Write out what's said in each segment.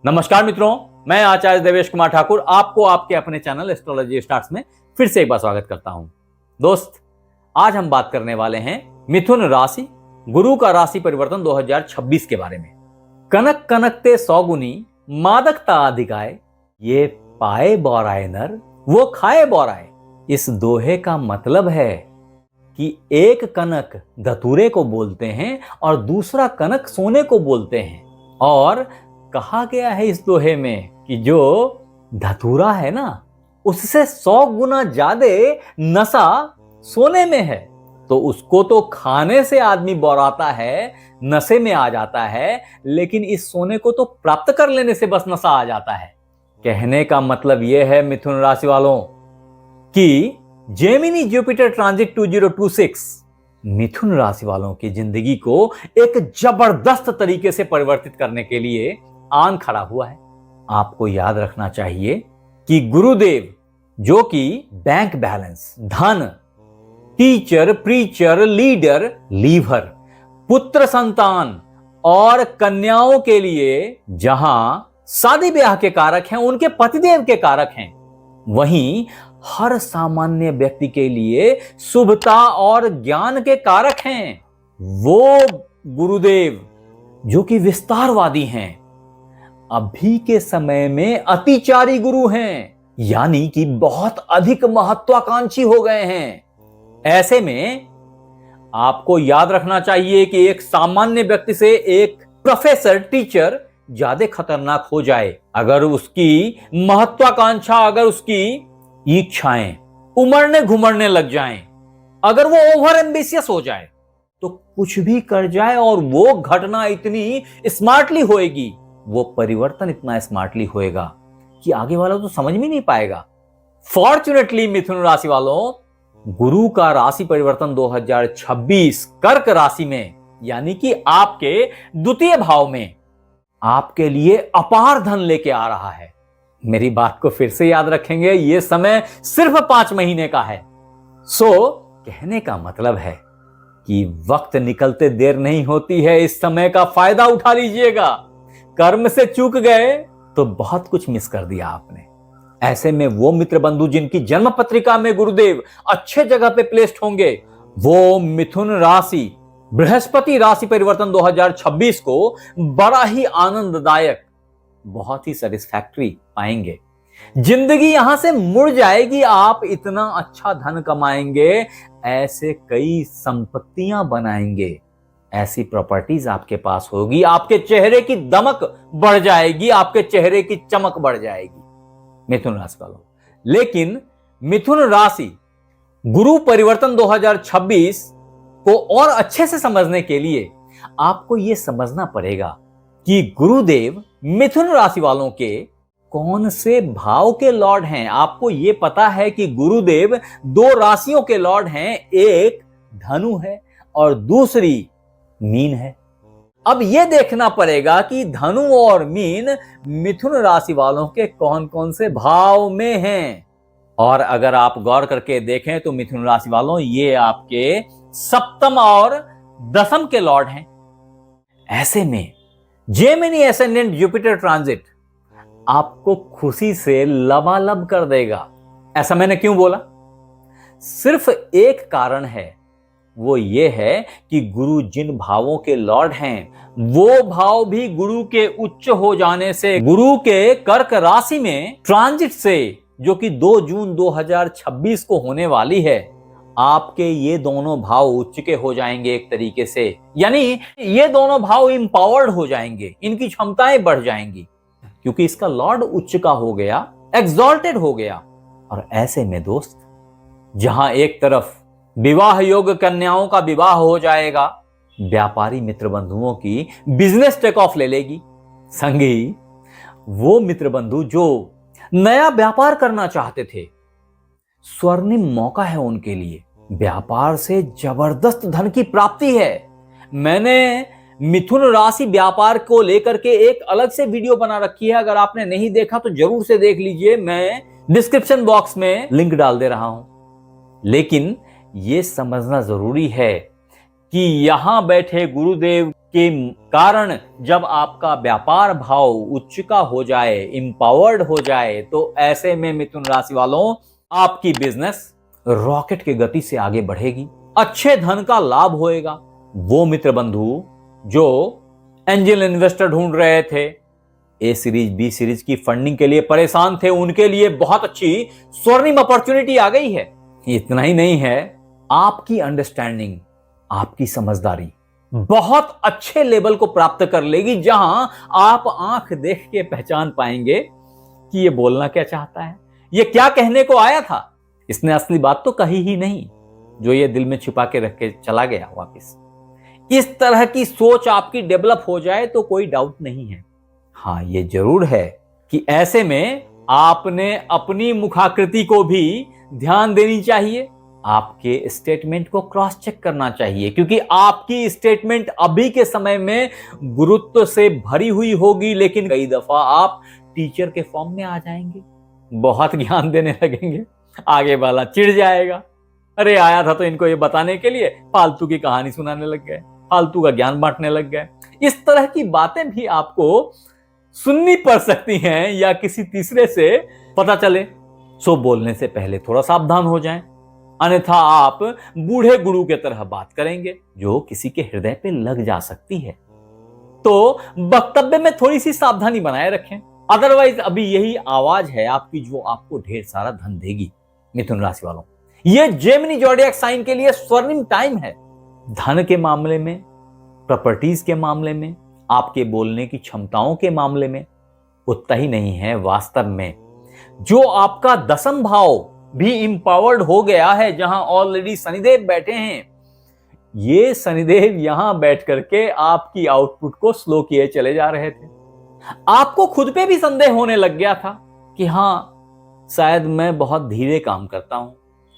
नमस्कार मित्रों, मैं आचार्य देवेश कुमार ठाकुर आपको आपके अपने चैनल एस्ट्रोलॉजी स्टार्स में फिर से एक बार स्वागत करता हूं। दोस्त, आज हम बात करने वाले हैं मिथुन राशि, गुरु का राशि परिवर्तन 2026 के बारे में। कनक कनकते सौगुनी मादकता अधिकाय, ये पाए बौराए नर वो खाए बौराए। इस दोहे का मतलब है कि एक कनक धतूरे को बोलते हैं और दूसरा कनक सोने को बोलते हैं। और कहा गया है इस दोहे में कि जो धतूरा है ना, उससे 100 गुना ज्यादा नशा सोने में है, तो उसको तो खाने से आदमी बौराता है, नशे में आ जाता है, लेकिन इस सोने को तो प्राप्त कर लेने से बस नशा आ जाता है। कहने का मतलब यह है मिथुन राशि वालों कि जेमिनी जुपिटर ट्रांजिट 2026 मिथुन राशि वालों की जिंदगी को एक जबरदस्त तरीके से परिवर्तित करने के लिए आन खड़ा हुआ है। आपको याद रखना चाहिए कि गुरुदेव, जो कि बैंक बैलेंस, धन, टीचर, प्रीचर, लीडर, लीवर, पुत्र संतान और कन्याओं के लिए जहां शादी ब्याह के कारक हैं, उनके पतिदेव के कारक हैं, वहीं हर सामान्य व्यक्ति के लिए शुभता और ज्ञान के कारक हैं। वो गुरुदेव जो कि विस्तारवादी हैं, अभी के समय में अतिचारी गुरु हैं, यानी कि बहुत अधिक महत्वाकांक्षी हो गए हैं। ऐसे में आपको याद रखना चाहिए कि एक सामान्य व्यक्ति से एक प्रोफेसर, टीचर ज्यादा खतरनाक हो जाए अगर उसकी महत्वाकांक्षा, अगर उसकी इच्छाएं उमड़ने घुमड़ने लग जाएं, अगर वो ओवर एम्बिशियस हो जाए, तो कुछ भी कर जाए और वो घटना इतनी स्मार्टली होएगी, वो परिवर्तन इतना स्मार्टली होएगा कि आगे वाला तो समझ में नहीं पाएगा। फॉर्चुनेटली मिथुन राशि वालों, गुरु का राशि परिवर्तन 2026 कर्क राशि में, यानी कि आपके द्वितीय भाव में, आपके लिए अपार धन लेके आ रहा है। मेरी बात को फिर से याद रखेंगे, यह समय सिर्फ 5 महीने का है। कहने का मतलब है कि वक्त निकलते देर नहीं होती है, इस समय का फायदा उठा लीजिएगा। कर्म से चूक गए तो बहुत कुछ मिस कर दिया आपने। ऐसे में वो मित्र बंधु जिनकी जन्म पत्रिका में गुरुदेव अच्छे जगह पे प्लेस्ड होंगे, वो मिथुन राशि बृहस्पति राशि परिवर्तन 2026 को बड़ा ही आनंददायक, बहुत ही सेटिस्फैक्टरी पाएंगे। जिंदगी यहां से मुड़ जाएगी, आप इतना अच्छा धन कमाएंगे, ऐसे कई संपत्तियां बनाएंगे, ऐसी प्रॉपर्टीज आपके पास होगी, आपके चेहरे की दमक बढ़ जाएगी, आपके चेहरे की चमक बढ़ जाएगी मिथुन राशि वालों। लेकिन मिथुन राशि गुरु परिवर्तन 2026 को और अच्छे से समझने के लिए आपको यह समझना पड़ेगा कि गुरुदेव मिथुन राशि वालों के कौन से भाव के लॉर्ड हैं। आपको यह पता है कि गुरुदेव 2 राशियों के लॉर्ड हैं, एक धनु है और दूसरी मीन है। अब यह देखना पड़ेगा कि धनु और मीन मिथुन राशि वालों के कौन कौन से भाव में हैं। और अगर आप गौर करके देखें तो मिथुन राशि वालों, ये आपके सप्तम और दशम के लॉर्ड हैं। ऐसे में जेमिनी एसेंडेंट जुपिटर ट्रांजिट आपको खुशी से लबालब कर देगा। ऐसा मैंने क्यों बोला? सिर्फ एक कारण है, वो ये है कि गुरु जिन भावों के लॉर्ड हैं, वो भाव भी गुरु के उच्च हो जाने से, गुरु के कर्क राशि में ट्रांजिट से, जो कि 2 जून 2026 को होने वाली है, आपके ये दोनों भाव उच्च के हो जाएंगे एक तरीके से। यानी ये दोनों भाव इंपावर्ड हो जाएंगे, इनकी क्षमताएं बढ़ जाएंगी, क्योंकि इसका लॉर्ड उच्च का हो गया, एक्सॉल्टेड हो गया। और ऐसे में दोस्त, जहां एक तरफ विवाह योग कन्याओं का विवाह हो जाएगा, व्यापारी मित्र बंधुओं की बिजनेस टेक ऑफ ले लेगी, संगी वो मित्र बंधु जो नया व्यापार करना चाहते थे, स्वर्णिम मौका है उनके लिए, व्यापार से जबरदस्त धन की प्राप्ति है। मैंने मिथुन राशि व्यापार को लेकर के एक अलग से वीडियो बना रखी है, अगर आपने नहीं देखा तो जरूर से देख लीजिए, मैं डिस्क्रिप्शन बॉक्स में लिंक डाल दे रहा हूं। लेकिन यह समझना जरूरी है कि यहां बैठे गुरुदेव के कारण जब आपका व्यापार भाव उच्च का हो जाए, इंपावर्ड हो जाए, तो ऐसे में मिथुन राशि वालों आपकी बिजनेस रॉकेट की गति से आगे बढ़ेगी, अच्छे धन का लाभ होएगा। वो मित्र बंधु जो एंजल इन्वेस्टर ढूंढ रहे थे, ए सीरीज बी सीरीज की फंडिंग के लिए परेशान थे, उनके लिए बहुत अच्छी स्वर्णिम अपॉर्चुनिटी आ गई है। इतना ही नहीं है, आपकी अंडरस्टैंडिंग, आपकी समझदारी बहुत अच्छे लेवल को प्राप्त कर लेगी, जहां आप आंख देख के पहचान पाएंगे कि ये बोलना क्या चाहता है, ये क्या कहने को आया था। इसने असली बात तो कही ही नहीं, जो ये दिल में छिपा के रख के चला गया वापस। इस तरह की सोच आपकी डेवलप हो जाए तो कोई डाउट नहीं है। हाँ, ये जरूर है कि ऐसे में आपने अपनी मुखाकृति को भी ध्यान देनी चाहिए, आपके स्टेटमेंट को क्रॉस चेक करना चाहिए, क्योंकि आपकी स्टेटमेंट अभी के समय में गुरुत्व से भरी हुई होगी, लेकिन कई दफा आप टीचर के फॉर्म में आ जाएंगे, बहुत ज्ञान देने लगेंगे, आगे वाला चिढ़ जाएगा, अरे आया था तो इनको ये बताने के लिए, फालतू की कहानी सुनाने लग गए, फालतू का ज्ञान बांटने लग गए। इस तरह की बातें भी आपको सुननी पड़ सकती हैं या किसी तीसरे से पता चले। सो बोलने से पहले थोड़ा सावधान हो जाएं, अन्यथा आप बूढ़े गुरु के तरह बात करेंगे जो किसी के हृदय पे लग जा सकती है। तो वक्तव्य में थोड़ी सी सावधानी बनाए रखें, अदरवाइज अभी यही आवाज है आपकी जो आपको ढेर सारा धन देगी। मिथुन राशि वालों, यह जेमिनी ज़ोडिएक साइन के लिए स्वर्णिम टाइम है। धन के मामले में, प्रॉपर्टीज के मामले में, आपके बोलने की क्षमताओं के मामले में उतना ही नहीं है, वास्तव में जो आपका दसम भाव भी इंपावर्ड हो गया है, जहां ऑलरेडी शनिदेव बैठे हैं, ये शनिदेव यहां बैठ करके आपकी आउटपुट को स्लो किए चले जा रहे थे। आपको खुद पे भी संदेह होने लग गया था कि हां, शायद मैं बहुत धीरे काम करता हूं,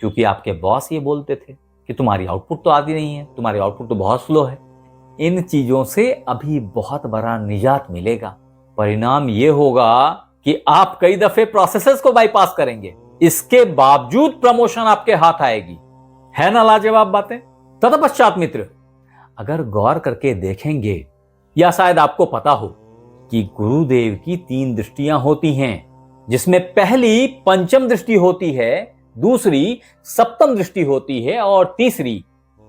क्योंकि आपके बॉस ये बोलते थे कि तुम्हारी आउटपुट तो आती नहीं है, तुम्हारी आउटपुट तो बहुत स्लो है। इन चीजों से अभी बहुत बड़ा निजात मिलेगा। परिणाम ये होगा कि आप कई दफे प्रोसेसेस को बाईपास करेंगे, इसके बावजूद प्रमोशन आपके हाथ आएगी। है ना लाजवाब बातें। तत्पश्चात मित्र, अगर गौर करके देखेंगे, या शायद आपको पता हो कि गुरुदेव की 3 दृष्टियां होती हैं, जिसमें पहली पंचम दृष्टि होती है, दूसरी सप्तम दृष्टि होती है और तीसरी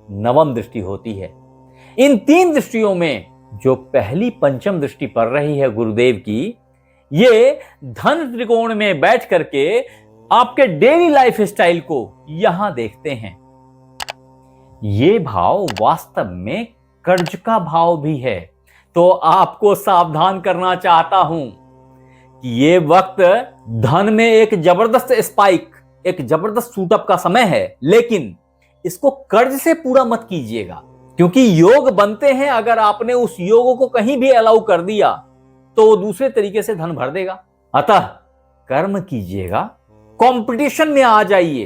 नवम दृष्टि होती है। इन 3 दृष्टियों में जो पहली पंचम दृष्टि पड़ रही है गुरुदेव की, ये धन त्रिकोण में बैठ करके आपके डेली लाइफ स्टाइल को यहां देखते हैं। ये भाव वास्तव में कर्ज का भाव भी है, तो आपको सावधान करना चाहता हूं कि ये वक्त धन में एक जबरदस्त स्पाइक, एक जबरदस्त शूटअप का समय है, लेकिन इसको कर्ज से पूरा मत कीजिएगा, क्योंकि योग बनते हैं, अगर आपने उस योग को कहीं भी अलाउ कर दिया तो वो दूसरे तरीके से धन भर देगा। अतः कर्म कीजिएगा, कंपटीशन में आ जाइए,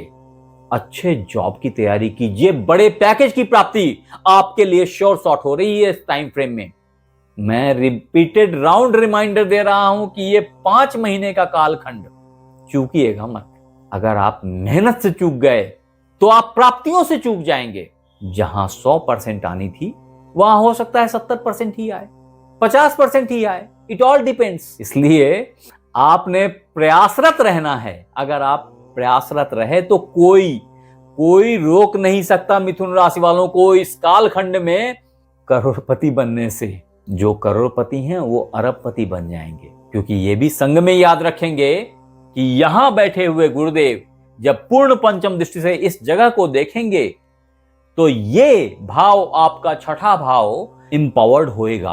अच्छे जॉब की तैयारी कीजिए, बड़े पैकेज की प्राप्ति आपके लिए श्योर शॉट हो रही है इस टाइम फ्रेम में। मैं रिपीटेड राउंड रिमाइंडर दे रहा हूं कि ये 5 महीने का कालखंड चूकिएगा मत। अगर आप मेहनत से चूक गए तो आप प्राप्तियों से चूक जाएंगे। जहां 100% आनी थी, वहां हो सकता है 70% ही आए, 50% ही आए, इट ऑल डिपेंड्स। इसलिए आपने प्रयासरत रहना है। अगर आप प्रयासरत रहे तो कोई रोक नहीं सकता मिथुन राशि वालों को इस कालखंड में करोड़पति बनने से। जो करोड़पति हैं वो अरबपति बन जाएंगे, क्योंकि ये भी संग में याद रखेंगे कि यहां बैठे हुए गुरुदेव जब पूर्ण पंचम दृष्टि से इस जगह को देखेंगे तो ये भाव, आपका छठा भाव, इंपावर्ड होएगा,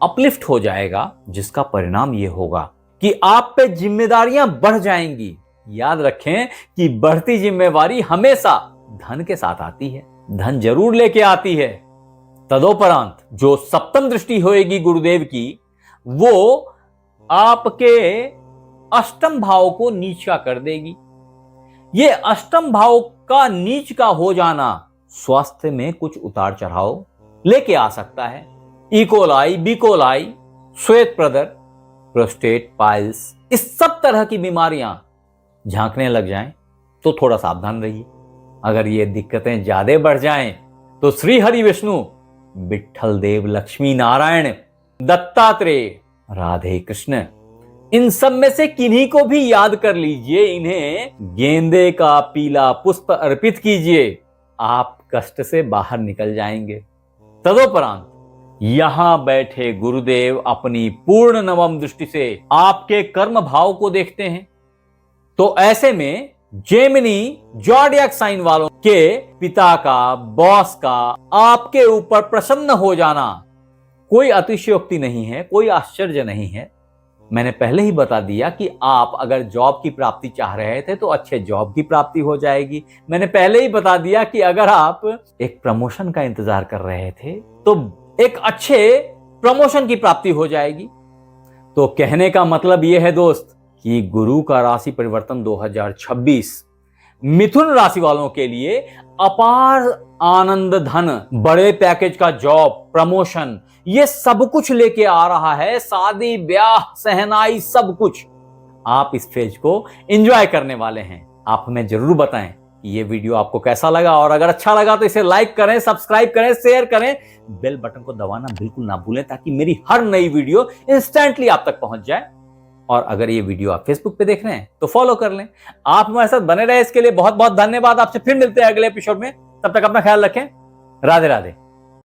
अपलिफ्ट हो जाएगा, जिसका परिणाम ये होगा कि आप पे जिम्मेदारियां बढ़ जाएंगी। याद रखें कि बढ़ती जिम्मेवारी हमेशा धन के साथ आती है, धन जरूर लेके आती है। तदोपरांत जो सप्तम दृष्टि होएगी गुरुदेव की, वो आपके अष्टम भाव को नीच का कर देगी। ये अष्टम भाव का नीच का हो जाना स्वास्थ्य में कुछ उतार चढ़ाव लेके आ सकता है। इकोलाई, बिकोलाई, श्वेत प्रदर, प्रोस्टेट, पाइल्स, इस सब तरह की बीमारियां झांकने लग जाएं तो थोड़ा सावधान रहिए। अगर ये दिक्कतें ज्यादा बढ़ जाएं तो श्री हरि विष्णु विट्ठल देव, लक्ष्मी नारायण, दत्तात्रेय, राधे कृष्ण, इन सब में से किन्हीं को भी याद कर लीजिए, इन्हें गेंदे का पीला पुष्प अर्पित कीजिए, आप कष्ट से बाहर निकल जाएंगे। तदोपरांत यहां बैठे गुरुदेव अपनी पूर्ण नवम दृष्टि से आपके कर्म भाव को देखते हैं। तो ऐसे में जेमिनी जॉडियक साइन वालों के पिता का, बॉस का आपके ऊपर प्रसन्न हो जाना कोई अतिशयोक्ति नहीं है, कोई आश्चर्य नहीं है। मैंने पहले ही बता दिया कि आप अगर जॉब की प्राप्ति चाह रहे थे तो अच्छे जॉब की प्राप्ति हो जाएगी। मैंने पहले ही बता दिया कि अगर आप एक प्रमोशन का इंतजार कर रहे थे तो एक अच्छे प्रमोशन की प्राप्ति हो जाएगी। तो कहने का मतलब यह है दोस्त कि गुरु का राशि परिवर्तन 2026 मिथुन राशि वालों के लिए अपार आनंद, धन, बड़े पैकेज का जॉब, प्रमोशन, ये सब कुछ लेके आ रहा है। शादी, ब्याह, सहनाई, सब कुछ आप इस फेज को एंजॉय करने वाले हैं। आप हमें जरूर बताएं कि ये वीडियो आपको कैसा लगा, और अगर अच्छा लगा तो इसे लाइक करें, सब्सक्राइब करें, शेयर करें, बेल बटन को दबाना बिल्कुल ना भूलें ताकि मेरी हर नई वीडियो इंस्टेंटली आप तक पहुंच जाए। और अगर ये वीडियो आप फेसबुक पे देख रहे हैं तो फॉलो कर लें। आप हमारे साथ बने रहे, इसके लिए बहुत बहुत धन्यवाद। आपसे फिर मिलते हैं अगले एपिसोड में, तब तक अपना ख्याल रखें। राधे राधे।